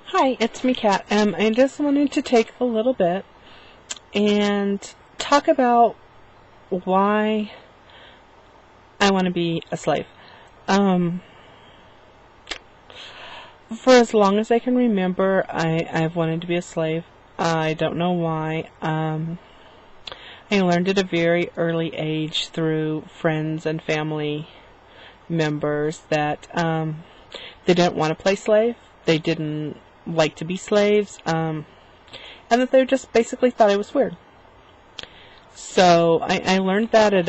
Hi, it's me, Kat. I just wanted to take a little bit and talk about why I want to be a slave. Um, for as long as I can remember, I've wanted to be a slave. I don't know why. I learned at a very early age through friends and family members that they didn't want to play slave. They didn't like to be slaves. And that they just basically thought I was weird. So I learned that at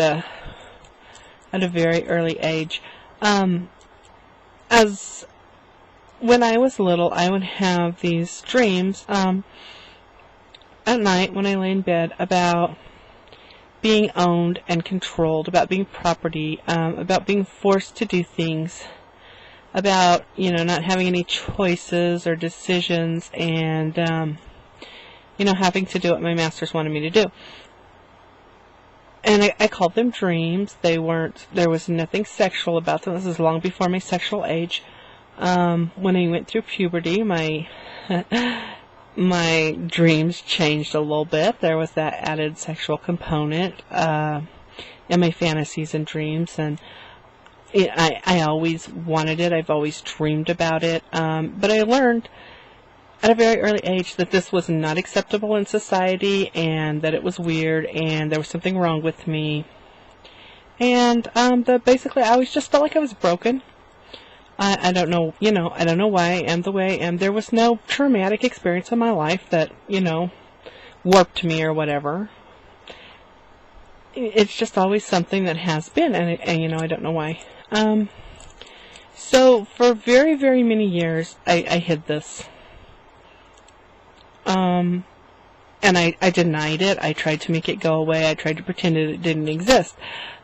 a very early age. As when I was little, I would have these dreams at night when I lay in bed about being owned and controlled, about being property, about being forced to do things, about not having any choices or decisions, and having to do what my masters wanted me to do. And I called them dreams. There was nothing sexual about them. This is long before my sexual age. When I went through puberty, my my dreams changed a little bit. There was that added sexual component in my fantasies and dreams, and I always wanted it. I've always dreamed about it. But I learned at a very early age that this was not acceptable in society, and that it was weird, and there was something wrong with me, and that basically I always just felt like I was broken. I don't know, I don't know why I am the way I am. There was no traumatic experience in my life that, warped me or whatever. It's just always something that has been, and I don't know why. So for very, very many years, I hid this. And I denied it. I tried to make it go away. I tried to pretend it didn't exist.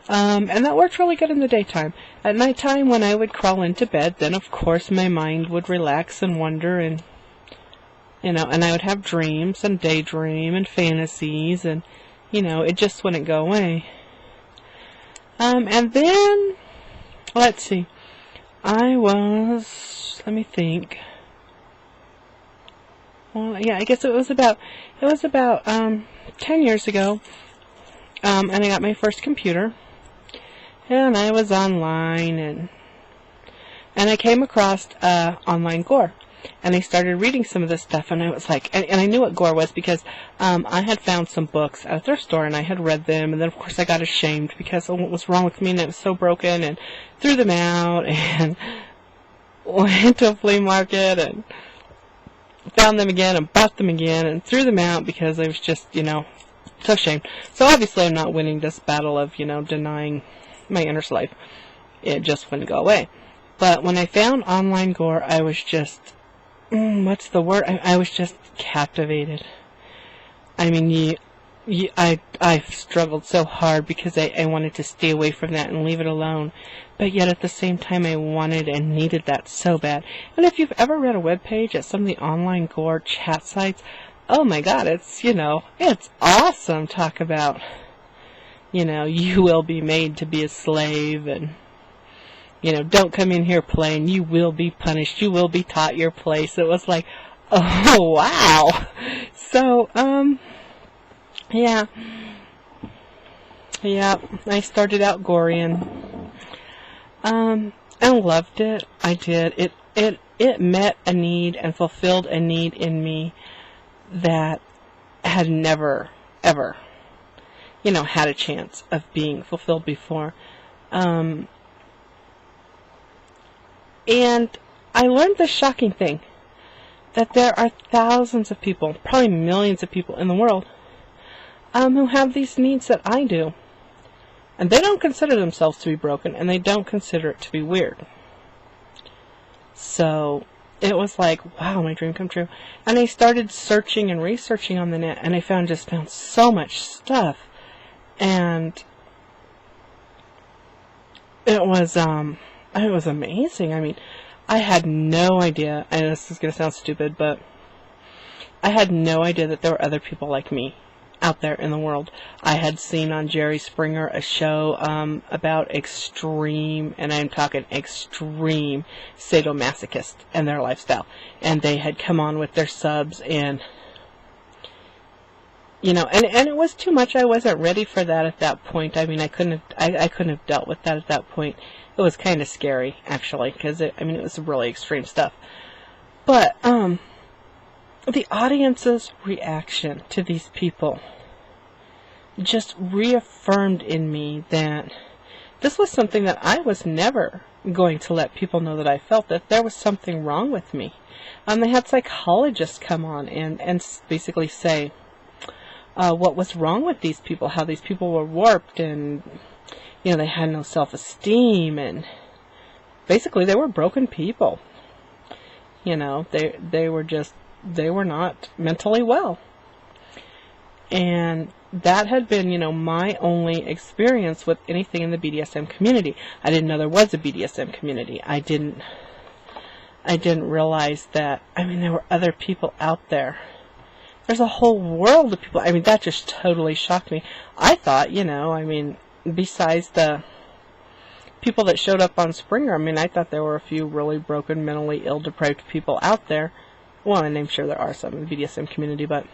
And that worked really good in the daytime. At nighttime, when I would crawl into bed, then of course my mind would relax and wonder, and and I would have dreams and daydream and fantasies, and it just wouldn't go away. And then, let's see, let me think. Well, yeah, I guess it was about 10 years ago, and I got my first computer, and I was online, and I came across online gore, and I started reading some of this stuff, and I was like, and I knew what gore was because I had found some books at a thrift store, and I had read them, and then of course I got ashamed because of what was wrong with me, and I was so broken, and threw them out, and went to a flea market, and found them again and bought them again and threw them out because I was just, so ashamed. So obviously I'm not winning this battle of, denying my inner slave. It just wouldn't go away. But when I found online gore, I was just, what's the word? I was just captivated. I mean, I struggled so hard because I wanted to stay away from that and leave it alone. But yet at the same time, I wanted and needed that so bad. And if you've ever read a webpage at some of the online gore chat sites, oh my God, it's awesome. Talk about, you will be made to be a slave, and, don't come in here playing. You will be punished. You will be taught your place. It was like, oh, wow. So, yeah, I started out Gorian. I loved it. I did. It met a need and fulfilled a need in me that had never, ever, had a chance of being fulfilled before. And I learned this shocking thing, that there are thousands of people, probably millions of people in the world, who have these needs that I do. And they don't consider themselves to be broken, and they don't consider it to be weird. So it was like, wow, my dream come true. And I started searching and researching on the net, and I found so much stuff. And it was amazing. I mean, I had no idea, and this is going to sound stupid, but I had no idea that there were other people like me out there in the world. I had seen on Jerry Springer a show about extreme, and I'm talking extreme, sadomasochists and their lifestyle. And they had come on with their subs, and and it was too much. I wasn't ready for that at that point. I mean, I couldn't have dealt with that at that point. It was kind of scary, actually, because it was really extreme stuff. But the audience's reaction to these people just reaffirmed in me that this was something that I was never going to let people know that I felt, that there was something wrong with me. They had psychologists come on and basically say what was wrong with these people, how these people were warped, and they had no self-esteem, and basically they were broken people. They were not mentally well. And that had been, my only experience with anything in the BDSM community. I didn't know there was a BDSM community. I didn't realize that, there were other people out there. There's a whole world of people. That just totally shocked me. I thought, besides the people that showed up on Springer, I thought there were a few really broken, mentally ill, depraved people out there. Well, and I'm sure there are some in the BDSM community, but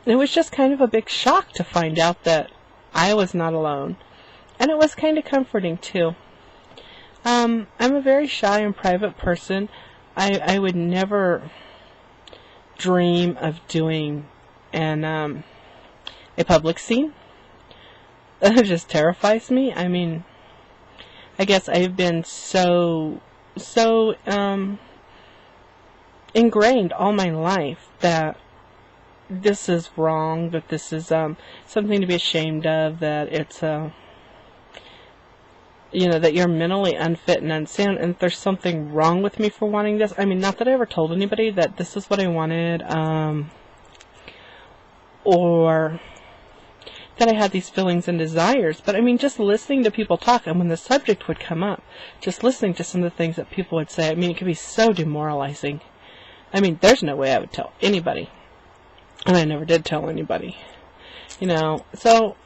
it was just kind of a big shock to find out that I was not alone. And it was kind of comforting, too. I'm a very shy and private person. I would never dream of doing a public scene. It just terrifies me. I guess I've been so ingrained all my life that this is wrong, that this is something to be ashamed of, that it's that you're mentally unfit and unsound, and there's something wrong with me for wanting this. Not that I ever told anybody that this is what I wanted, or that I had these feelings and desires, but just listening to people talk, and when the subject would come up, just listening to some of the things that people would say, it could be so demoralizing. There's no way I would tell anybody, and I never did tell anybody, so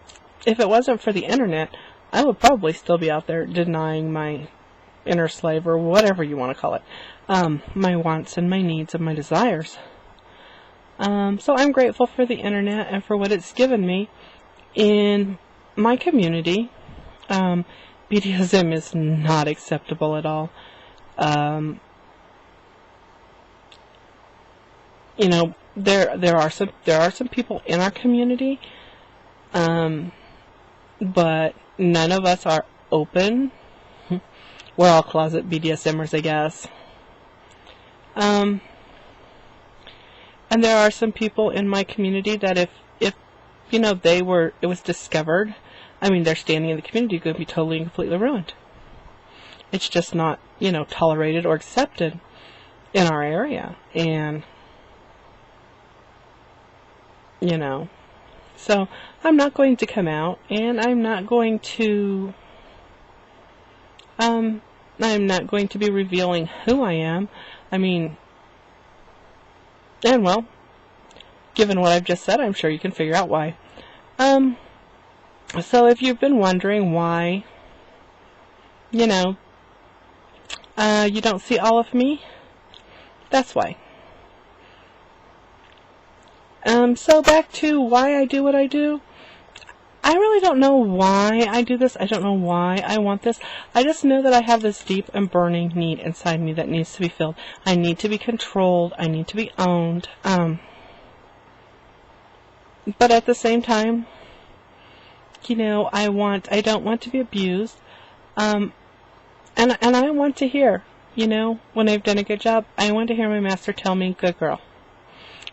if it wasn't for the internet, I would probably still be out there denying my inner slave, or whatever you want to call it, my wants and my needs and my desires. So I'm grateful for the internet and for what it's given me in my community. BDSM is not acceptable at all. There are some people in our community, but none of us are open. We're all closet BDSMers, I guess. And there are some people in my community that if it was discovered, their standing in the community could be totally and completely ruined. It's just not, tolerated or accepted in our area. And, so I'm not going to come out, and I'm not going to be revealing who I am. And well, given what I've just said, I'm sure you can figure out why. So if you've been wondering why, you don't see all of me, that's why. So back to why I do what I do. I really don't know why I do this. I don't know why I want this. I just know that I have this deep and burning need inside me that needs to be filled. I need to be controlled. I need to be owned. But at the same time, I don't want to be abused. And I want to hear, when I've done a good job, I want to hear my master tell me, good girl.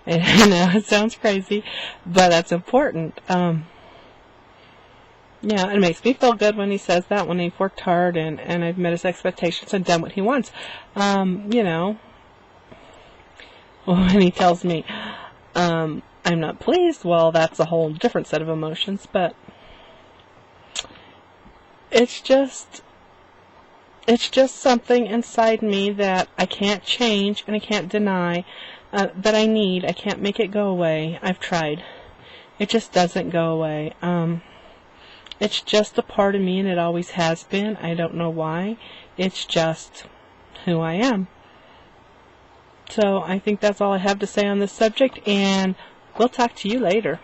And I know it sounds crazy, but that's important. It makes me feel good when he says that, when he's worked hard and I've met his expectations and done what he wants. When he tells me I'm not pleased, well, that's a whole different set of emotions, but it's just something inside me that I can't change and I can't deny, that I need. I can't make it go away. I've tried. It just doesn't go away. It's just a part of me, and it always has been. I don't know why. It's just who I am. So I think that's all I have to say on this subject, and we'll talk to you later.